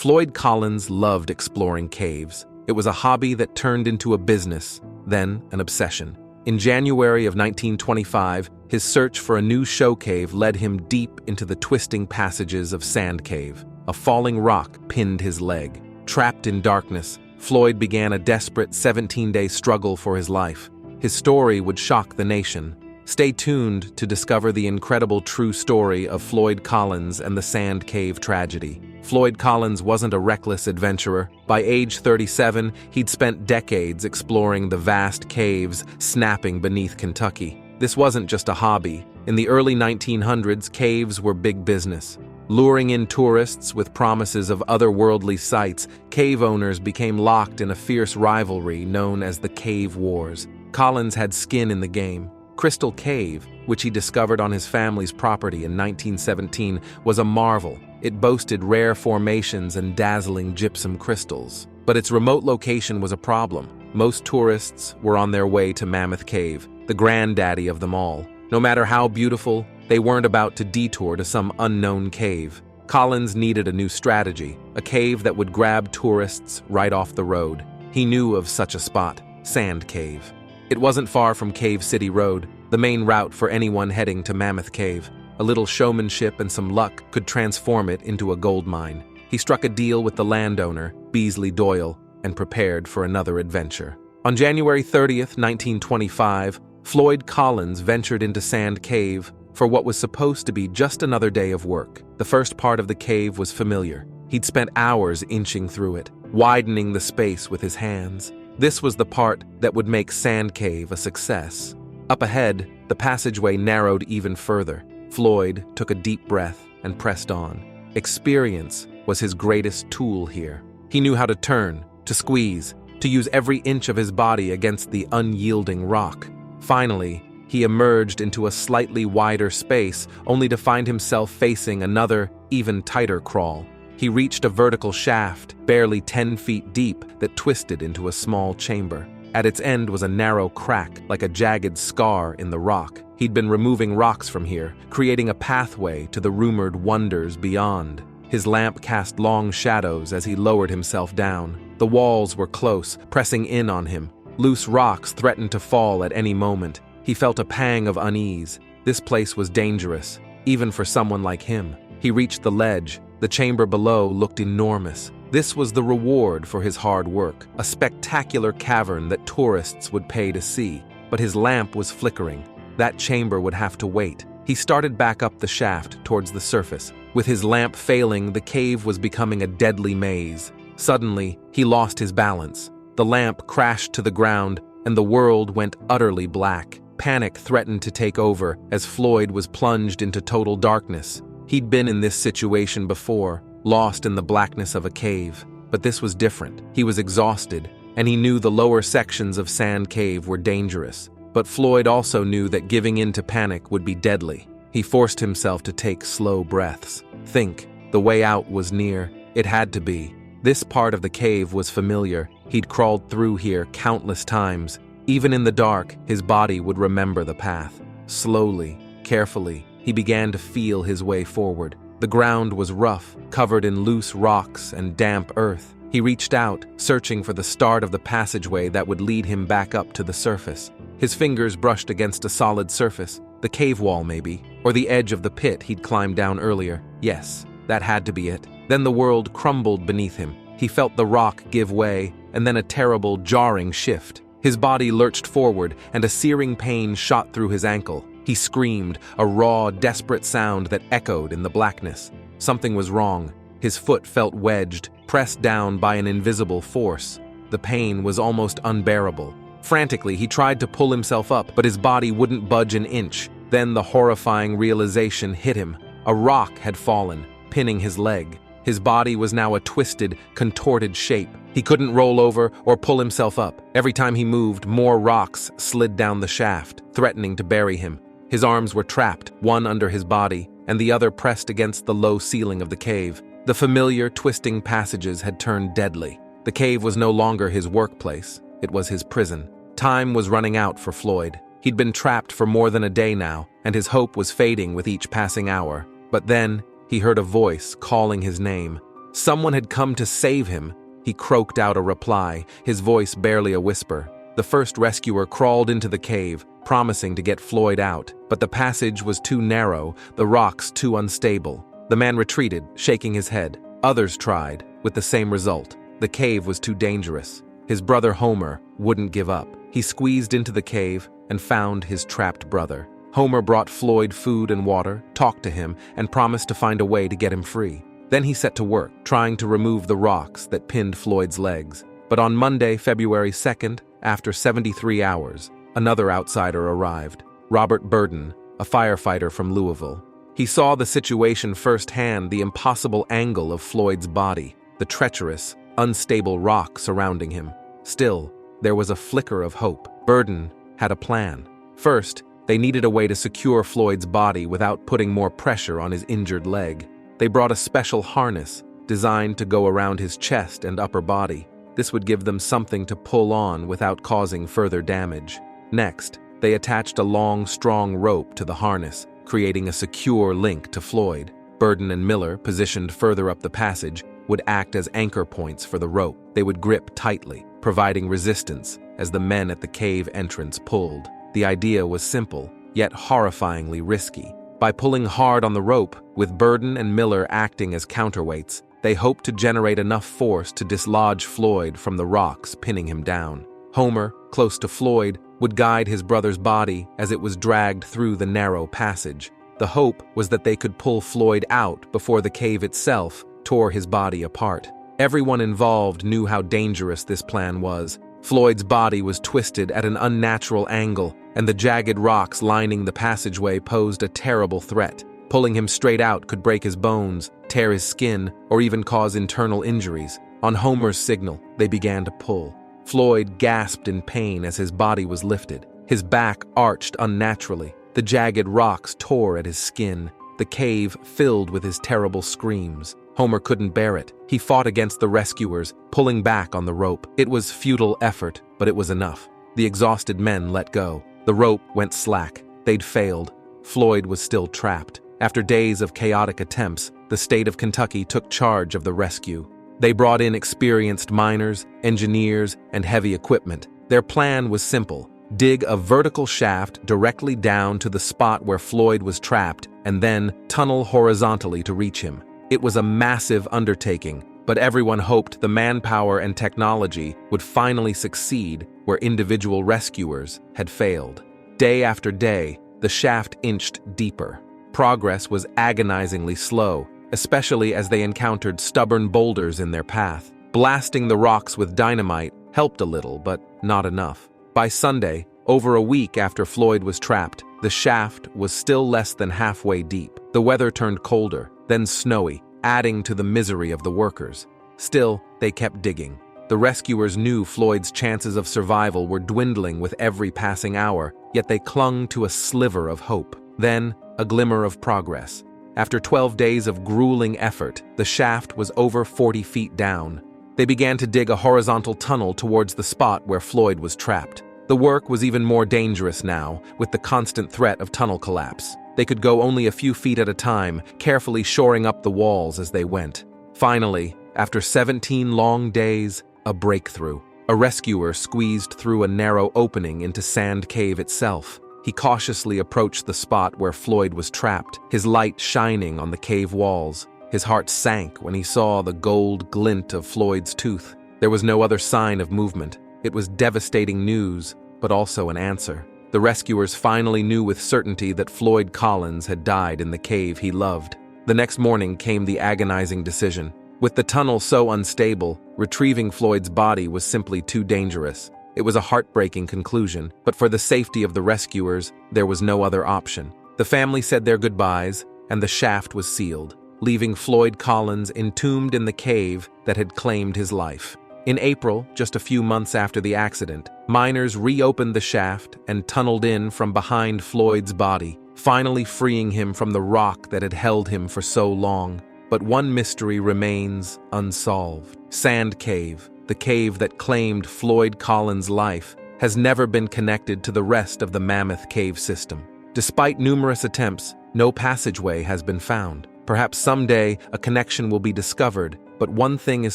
Floyd Collins loved exploring caves. It was a hobby that turned into a business, then an obsession. In January of 1925, his search for a new show cave led him deep into the twisting passages of Sand Cave. A falling rock pinned his leg. Trapped in darkness, Floyd began a desperate 17-day struggle for his life. His story would shock the nation. Stay tuned to discover the incredible true story of Floyd Collins and the Sand Cave tragedy. Floyd Collins wasn't a reckless adventurer. By age 37, he'd spent decades exploring the vast caves snapping beneath Kentucky. This wasn't just a hobby. In the early 1900s, caves were big business. Luring in tourists with promises of otherworldly sights, cave owners became locked in a fierce rivalry known as the Cave Wars. Collins had skin in the game. Crystal Cave, which he discovered on his family's property in 1917, was a marvel. It boasted rare formations and dazzling gypsum crystals. But its remote location was a problem. Most tourists were on their way to Mammoth Cave, the granddaddy of them all. No matter how beautiful, they weren't about to detour to some unknown cave. Collins needed a new strategy, a cave that would grab tourists right off the road. He knew of such a spot, Sand Cave. It wasn't far from Cave City Road, the main route for anyone heading to Mammoth Cave. A little showmanship and some luck could transform it into a gold mine. He struck a deal with the landowner, Beasley Doyle, and prepared for another adventure. On January 30th, 1925, Floyd Collins ventured into Sand Cave for what was supposed to be just another day of work. The first part of the cave was familiar. He'd spent hours inching through it, widening the space with his hands. This was the part that would make Sand Cave a success. Up ahead, the passageway narrowed even further. Floyd took a deep breath and pressed on. Experience was his greatest tool here. He knew how to turn, to squeeze, to use every inch of his body against the unyielding rock. Finally, he emerged into a slightly wider space, only to find himself facing another, even tighter crawl. He reached a vertical shaft, barely 10 feet deep, that twisted into a small chamber. At its end was a narrow crack, like a jagged scar in the rock. He'd been removing rocks from here, creating a pathway to the rumored wonders beyond. His lamp cast long shadows as he lowered himself down. The walls were close, pressing in on him. Loose rocks threatened to fall at any moment. He felt a pang of unease. This place was dangerous, even for someone like him. He reached the ledge. The chamber below looked enormous. This was the reward for his hard work, a spectacular cavern that tourists would pay to see. But his lamp was flickering. That chamber would have to wait. He started back up the shaft towards the surface. With his lamp failing, the cave was becoming a deadly maze. Suddenly, he lost his balance. The lamp crashed to the ground, and the world went utterly black. Panic threatened to take over as Floyd was plunged into total darkness. He'd been in this situation before, lost in the blackness of a cave. But this was different. He was exhausted, and he knew the lower sections of Sand Cave were dangerous. But Floyd also knew that giving in to panic would be deadly. He forced himself to take slow breaths. Think, the way out was near. It had to be. This part of the cave was familiar. He'd crawled through here countless times. Even in the dark, his body would remember the path. Slowly, carefully, he began to feel his way forward. The ground was rough, covered in loose rocks and damp earth. He reached out, searching for the start of the passageway that would lead him back up to the surface. His fingers brushed against a solid surface, the cave wall maybe, or the edge of the pit he'd climbed down earlier. Yes, that had to be it. Then the world crumbled beneath him. He felt the rock give way, and then a terrible, jarring shift. His body lurched forward, and a searing pain shot through his ankle. He screamed, a raw, desperate sound that echoed in the blackness. Something was wrong. His foot felt wedged, pressed down by an invisible force. The pain was almost unbearable. Frantically, he tried to pull himself up, but his body wouldn't budge an inch. Then the horrifying realization hit him. A rock had fallen, pinning his leg. His body was now a twisted, contorted shape. He couldn't roll over or pull himself up. Every time he moved, more rocks slid down the shaft, threatening to bury him. His arms were trapped, one under his body, and the other pressed against the low ceiling of the cave. The familiar, twisting passages had turned deadly. The cave was no longer his workplace. It was his prison. Time was running out for Floyd. He'd been trapped for more than a day now, and his hope was fading with each passing hour. But then, he heard a voice calling his name. Someone had come to save him. He croaked out a reply, his voice barely a whisper. The first rescuer crawled into the cave, promising to get Floyd out, but the passage was too narrow, the rocks too unstable. The man retreated, shaking his head. Others tried, with the same result. The cave was too dangerous. His brother Homer wouldn't give up. He squeezed into the cave and found his trapped brother. Homer brought Floyd food and water, talked to him, and promised to find a way to get him free. Then he set to work, trying to remove the rocks that pinned Floyd's legs. But on Monday, February 2nd, after 73 hours, another outsider arrived, Robert Burden, a firefighter from Louisville. He saw the situation firsthand, the impossible angle of Floyd's body, the treacherous, unstable rock surrounding him. Still, there was a flicker of hope. Burden had a plan. First, they needed a way to secure Floyd's body without putting more pressure on his injured leg. They brought a special harness designed to go around his chest and upper body. This would give them something to pull on without causing further damage. Next, they attached a long, strong rope to the harness, creating a secure link to Floyd. Burden and Miller, positioned further up the passage, would act as anchor points for the rope. They would grip tightly, providing resistance as the men at the cave entrance pulled. The idea was simple, yet horrifyingly risky. By pulling hard on the rope, with Burden and Miller acting as counterweights, they hoped to generate enough force to dislodge Floyd from the rocks pinning him down. Homer, close to Floyd, would guide his brother's body as it was dragged through the narrow passage. The hope was that they could pull Floyd out before the cave itself tore his body apart. Everyone involved knew how dangerous this plan was. Floyd's body was twisted at an unnatural angle, and the jagged rocks lining the passageway posed a terrible threat. Pulling him straight out could break his bones, tear his skin, or even cause internal injuries. On Homer's signal, they began to pull. Floyd gasped in pain as his body was lifted. His back arched unnaturally. The jagged rocks tore at his skin. The cave filled with his terrible screams. Homer couldn't bear it. He fought against the rescuers, pulling back on the rope. It was futile effort, but it was enough. The exhausted men let go. The rope went slack. They'd failed. Floyd was still trapped. After days of chaotic attempts, the state of Kentucky took charge of the rescue. They brought in experienced miners, engineers, and heavy equipment. Their plan was simple: dig a vertical shaft directly down to the spot where Floyd was trapped, and then tunnel horizontally to reach him. It was a massive undertaking, but everyone hoped the manpower and technology would finally succeed where individual rescuers had failed. Day after day, the shaft inched deeper. Progress was agonizingly slow, especially as they encountered stubborn boulders in their path. Blasting the rocks with dynamite helped a little, but not enough. By Sunday, over a week after Floyd was trapped, the shaft was still less than halfway deep. The weather turned colder, then snowy, adding to the misery of the workers. Still, they kept digging. The rescuers knew Floyd's chances of survival were dwindling with every passing hour, yet they clung to a sliver of hope. Then, a glimmer of progress. After 12 days of grueling effort, the shaft was over 40 feet down. They began to dig a horizontal tunnel towards the spot where Floyd was trapped. The work was even more dangerous now, with the constant threat of tunnel collapse. They could go only a few feet at a time, carefully shoring up the walls as they went. Finally, after 17 long days, a breakthrough. A rescuer squeezed through a narrow opening into Sand Cave itself. He cautiously approached the spot where Floyd was trapped, his light shining on the cave walls. His heart sank when he saw the gold glint of Floyd's tooth. There was no other sign of movement. It was devastating news, but also an answer. The rescuers finally knew with certainty that Floyd Collins had died in the cave he loved. The next morning came the agonizing decision. With the tunnel so unstable, retrieving Floyd's body was simply too dangerous. It was a heartbreaking conclusion, but for the safety of the rescuers, there was no other option. The family said their goodbyes, and the shaft was sealed, leaving Floyd Collins entombed in the cave that had claimed his life. In April, just a few months after the accident, miners reopened the shaft and tunneled in from behind Floyd's body, finally freeing him from the rock that had held him for so long. But one mystery remains unsolved. Sand Cave, the cave that claimed Floyd Collins' life, has never been connected to the rest of the Mammoth Cave system. Despite numerous attempts, no passageway has been found. Perhaps someday a connection will be discovered, But one thing is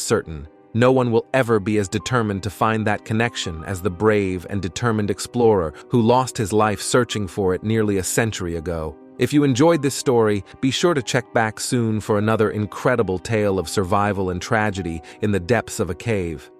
certain: no one will ever be as determined to find that connection as the brave and determined explorer who lost his life searching for it nearly a century ago. If you enjoyed this story, be sure to check back soon for another incredible tale of survival and tragedy in the depths of a cave.